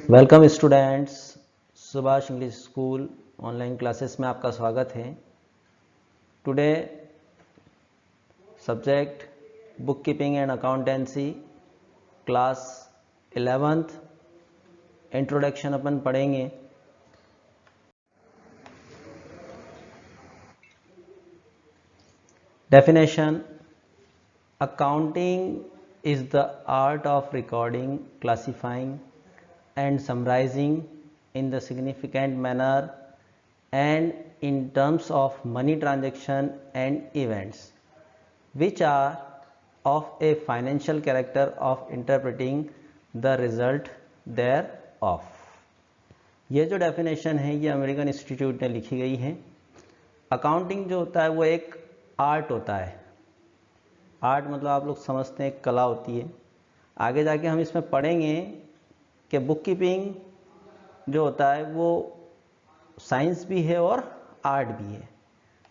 Welcome students, Subhash English school online classes में आपका स्वागत है। Today subject bookkeeping and accountancy class 11th introduction अपन पढ़ेंगे। Definition: accounting is the art of recording, classifying and summarizing in the significant manner and in terms of money transaction and events which are of a financial character of interpreting the result thereof। ये जो definition है ये American institute ने लिखी गई है। Accounting जो होता है वो एक आर्ट होता है। आर्ट मतलब आप लोग समझते हैं कला होती है। आगे जाके हम इसमें पढ़ेंगे कि बुक कीपिंग जो होता है वो साइंस भी है और आर्ट भी है।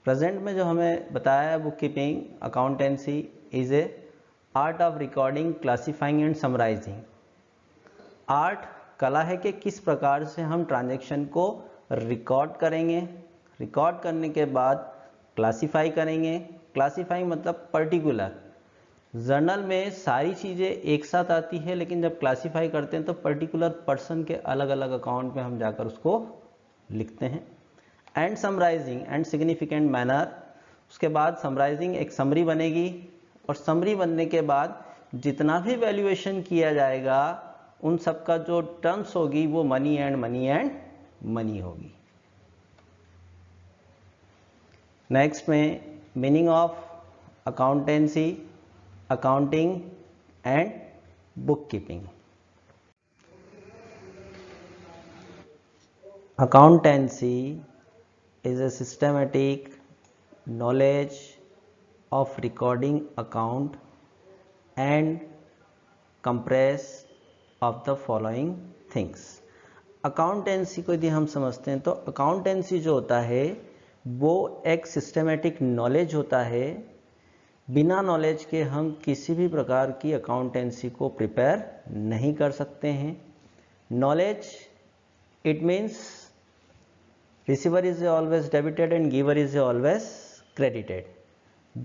प्रेजेंट में जो हमें बताया है, book keeping accountancy is a art of recording, classifying and summarising. Art कला है कि किस प्रकार से हम ट्रांजैक्शन को रिकॉर्ड करेंगे, रिकॉर्ड करने के बाद क्लासिफाई करेंगे। क्लासिफाई मतलब पर्टिकुलर। जर्नल में सारी चीज़ें एक साथ आती है, लेकिन जब क्लासिफाई करते हैं तो पर्टिकुलर पर्सन के अलग अलग अकाउंट में हम जाकर उसको लिखते हैं। And summarising and significant manner, उसके बाद समराइजिंग एक समरी बनेगी और समरी बनने के बाद जितना भी वैल्यूएशन किया जाएगा उन सब का जो टर्म्स होगी वो मनी एंड मनी होगी। नेक्स्ट में meaning of accountancy, accounting and bookkeeping। Accountancy is a systematic knowledge of recording account and compress of the following things। Accountancy को यदि हम समझते हैं तो अकाउंटेंसी जो होता है वो एक सिस्टमेटिक नॉलेज होता है। बिना नॉलेज के हम किसी भी प्रकार की अकाउंटेंसी को प्रिपेयर नहीं कर सकते हैं। Knowledge it means receiver is always debited and giver is always credited.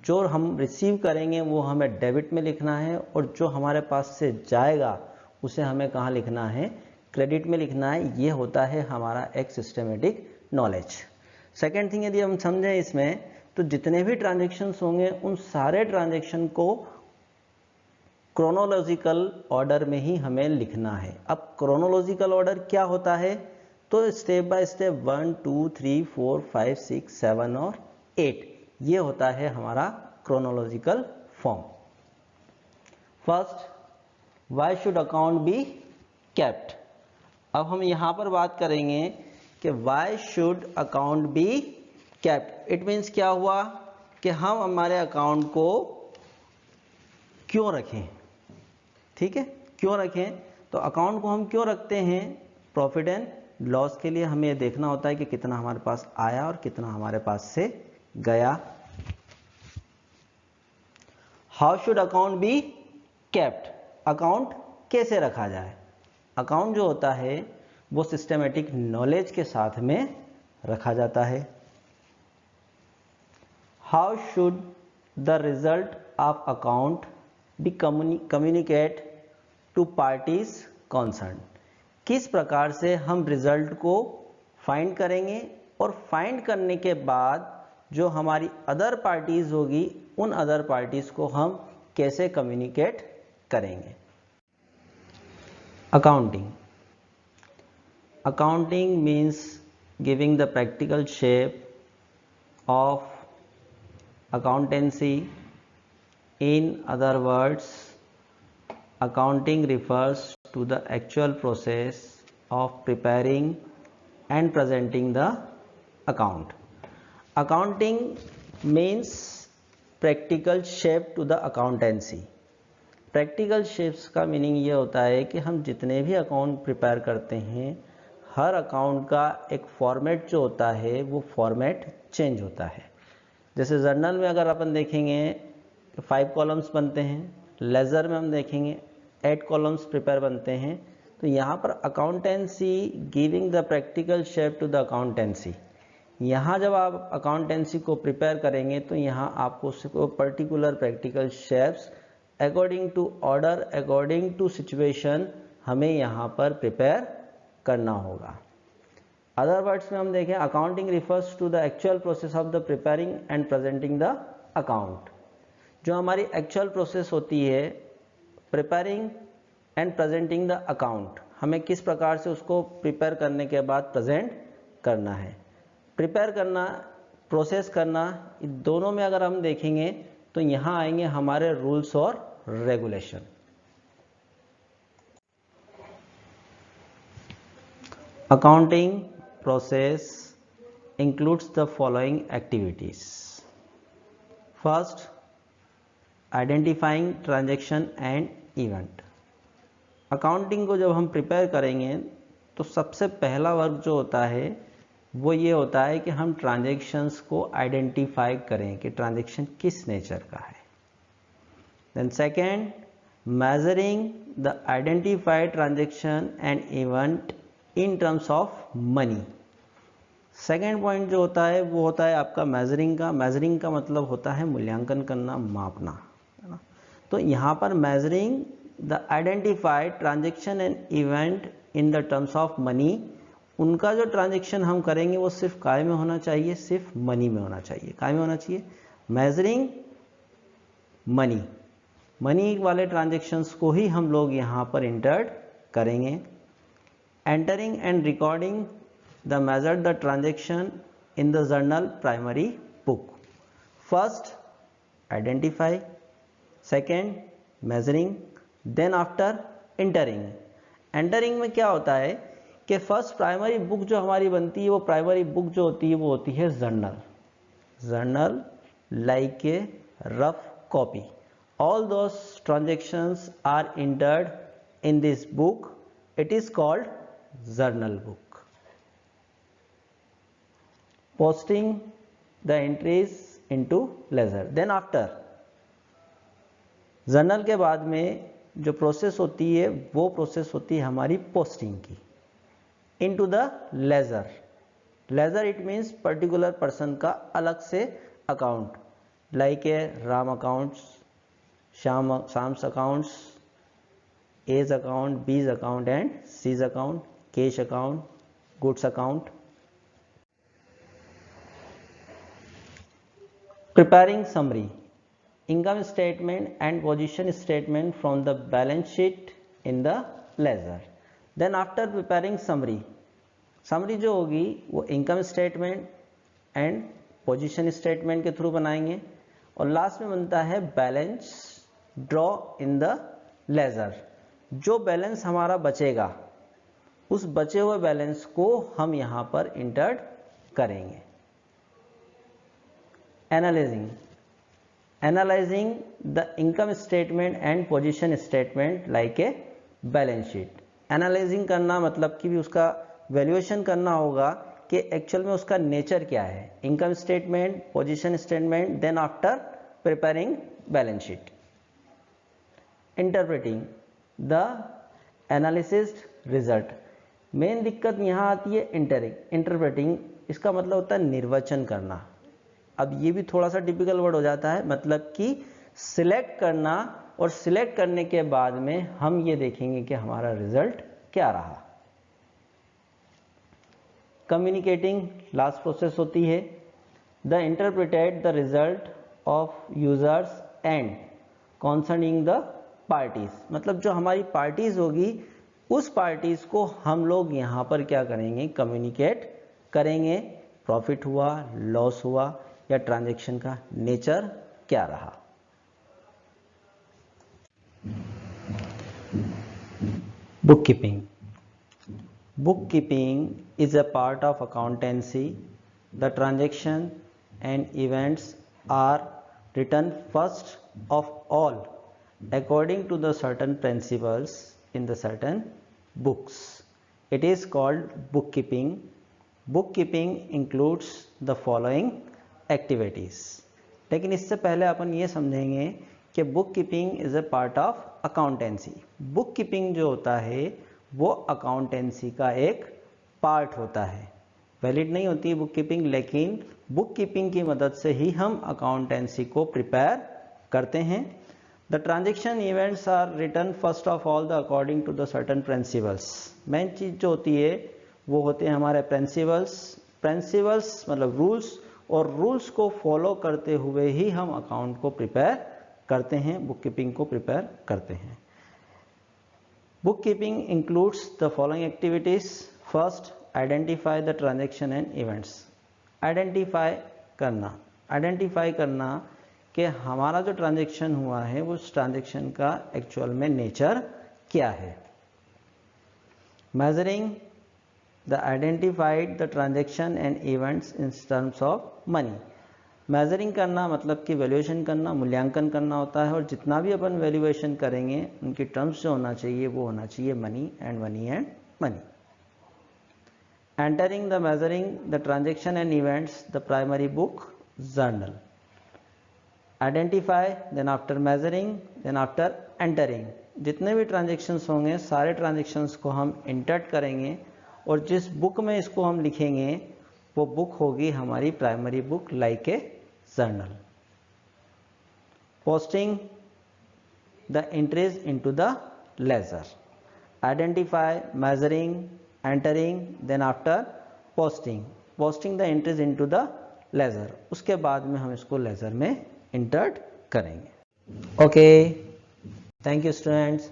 जो हम रिसीव करेंगे वो हमें डेबिट में लिखना है और जो हमारे पास से जाएगा उसे हमें कहाँ लिखना है, क्रेडिट में लिखना है। ये होता है हमारा एक सिस्टमेटिक नॉलेज। सेकेंड थिंग, यदि हम समझें इसमें तो जितने भी ट्रांजैक्शंस होंगे उन सारे ट्रांजैक्शन को क्रोनोलॉजिकल ऑर्डर में ही हमें लिखना है। अब क्रोनोलॉजिकल ऑर्डर क्या होता है, तो स्टेप बाय स्टेप 1 2 3 4 5 6 7 और 8 ये होता है हमारा chronological form. First, why should account be kept. अब हम यहां पर बात करेंगे कि why should account be kept. It means क्या हुआ कि हम हमारे अकाउंट को क्यों रखें। ठीक है, क्यों रखें, तो अकाउंट को हम क्यों रखते हैं, प्रॉफिट एंड लॉस के लिए हमें देखना होता है कि कितना हमारे पास आया और कितना हमारे पास से गया। How should account be kept, account कैसे रखा जाए। अकाउंट जो होता है वो सिस्टमेटिक नॉलेज के साथ में रखा जाता है। How should the result of account be communicate to parties concerned। किस प्रकार से हम रिजल्ट को फाइंड करेंगे और फाइंड करने के बाद जो हमारी अदर पार्टीज होगी उन अदर पार्टीज को हम कैसे कम्युनिकेट करेंगे। Accounting means giving the practical shape of accountancy। In other words, accounting refers to the actual process of preparing and presenting the account। Accounting means practical shape to the accountancy। Practical shapes का meaning ये होता है कि हम जितने भी account prepare करते हैं हर अकाउंट का एक फॉर्मेट जो होता है वो फॉर्मेट चेंज होता है। जैसे जर्नल में अगर अपन देखेंगे 5 कॉलम्स बनते हैं, लेजर में हम देखेंगे 8 कॉलम्स प्रिपेयर बनते हैं। तो यहाँ पर accountancy giving the practical shape to the accountancy. यहाँ जब आप अकाउंटेंसी को प्रिपेयर करेंगे तो यहाँ आपको उसको particular practical shapes according to order, according to situation हमें यहाँ पर प्रिपेयर करना होगा। अदर वर्ड्स में हम देखें, accounting refers to the actual process of the preparing and presenting the account. जो हमारी एक्चुअल प्रोसेस होती है preparing and presenting the account, हमें किस प्रकार से उसको प्रिपेयर करने के बाद प्रेजेंट करना है। प्रिपेयर करना, प्रोसेस करना, इन दोनों में अगर हम देखेंगे तो यहाँ आएंगे हमारे रूल्स और regulation. Accounting process includes the following activities. First, identifying transaction and event. Accounting को जब हम प्रिपेयर करेंगे तो सबसे पहला वर्क जो होता है वो ये होता है कि हम ट्रांजैक्शंस को आइडेंटिफाई करें कि ट्रांजैक्शन किस नेचर का है। Then second, measuring the identified transaction and event in terms of money. Second point जो होता है वो होता है आपका मेजरिंग का। मेजरिंग का मतलब होता है मूल्यांकन करना, मापना, है ना। तो यहाँ पर measuring the identified transaction and event in the terms of money, उनका जो ट्रांजैक्शन हम करेंगे वो सिर्फ काय में होना चाहिए, सिर्फ मनी में होना चाहिए। काय में होना चाहिए? मेजरिंग मनी, मनी वाले ट्रांजैक्शंस को ही हम लोग यहाँ पर इंटर करेंगे। Entering and recording the measured the transaction in the journal primary book. First, identify, second, measuring, then after entering. Entering में क्या होता है कि फर्स्ट प्राइमरी बुक जो हमारी बनती है वो प्राइमरी बुक जो होती है वो होती है journal. Journal like a rough copy. All those transactions are entered in this book. It is called journal book. Posting the entries into ledger. Then after, journal के बाद में जो प्रोसेस होती है वो प्रोसेस होती है हमारी पोस्टिंग की into the ledger. Ledger it means particular person का अलग से account, like a Ram accounts, Sham's accounts, A's account, B's account and C's account, cash account, goods account. Preparing summary, income statement and position statement from the balance sheet in the ledger. Then after preparing summary, summary जो होगी वो income statement and position statement के through बनाएंगे और last में बनता है balance draw in the ledger। जो बैलेंस हमारा बचेगा उस बचे हुए बैलेंस को हम यहाँ पर इंटर करेंगे। Analyzing the income statement and position statement like a balance sheet. Analyzing करना मतलब कि भी उसका वैल्यूएशन करना होगा कि एक्चुअल में उसका नेचर क्या है। Income statement, position statement, then after preparing balance sheet. Interpreting the analysis result. Main दिक्कत यहाँ आती है इंटरप्रेटिंग, इसका मतलब होता है निर्वचन करना। अब ये भी थोड़ा सा टिपिकल वर्ड हो जाता है, मतलब कि सिलेक्ट करना, और सिलेक्ट करने के बाद में हम ये देखेंगे कि हमारा रिजल्ट क्या रहा। कम्युनिकेटिंग लास्ट प्रोसेस होती है। The interpreted the result of users and concerning the parties, मतलब जो हमारी पार्टीज होगी उस पार्टीज को हम लोग यहाँ पर क्या करेंगे, कम्युनिकेट करेंगे। प्रॉफिट हुआ, लॉस हुआ, या ट्रांजैक्शन का नेचर क्या रहा। Bookkeeping. Bookkeeping is a part of accountancy. The transaction and events are written first of all according to the certain principles in the certain books. It is called bookkeeping. Bookkeeping includes the following activities. लेकिन इससे पहले अपन ये समझेंगे कि book keeping is a part of accountancy. Book keeping जो होता है वो अकाउंटेंसी का एक पार्ट होता है। वैलिड नहीं होती बुक कीपिंग, लेकिन बुक कीपिंग की मदद से ही हम अकाउंटेंसी को प्रिपेयर करते हैं। The transaction events are written first of all the according to the certain principles. Main चीज़ जो होती है वो होते हैं हमारे प्रिंसिपल्स। प्रिंसिपल्स मतलब रूल्स, और रूल्स को फॉलो करते हुए ही हम अकाउंट को प्रिपेयर करते हैं, बुक कीपिंग को प्रिपेयर करते हैं। Book keeping includes the following activities. First, identify the transaction and events. Identify करना कि हमारा जो ट्रांजेक्शन हुआ है वो उस ट्रांजेक्शन का एक्चुअल में नेचर क्या है। Measuring the identified the transaction and events in terms of money. Measuring करना मतलब कि वैल्यूएशन करना, मूल्यांकन करना होता है, और जितना भी अपन वैल्यूएशन करेंगे उनकी टर्म्स जो होना चाहिए वो होना चाहिए money and money and money. Entering the measuring the transaction and events the primary book journal. Identify, then after measuring, then after entering. जितने भी ट्रांजेक्शन्स होंगे सारे ट्रांजेक्शन्स को हम इंटर्ट करेंगे, और जिस बुक में इसको हम लिखेंगे वो बुक होगी हमारी primary book like a journal. Posting the entries into the ledger. Identify, measuring, entering, then after posting the entries into the ledger. उसके बाद में हम इसको लेजर में इंटर्ट करेंगे। Okay, thank you students.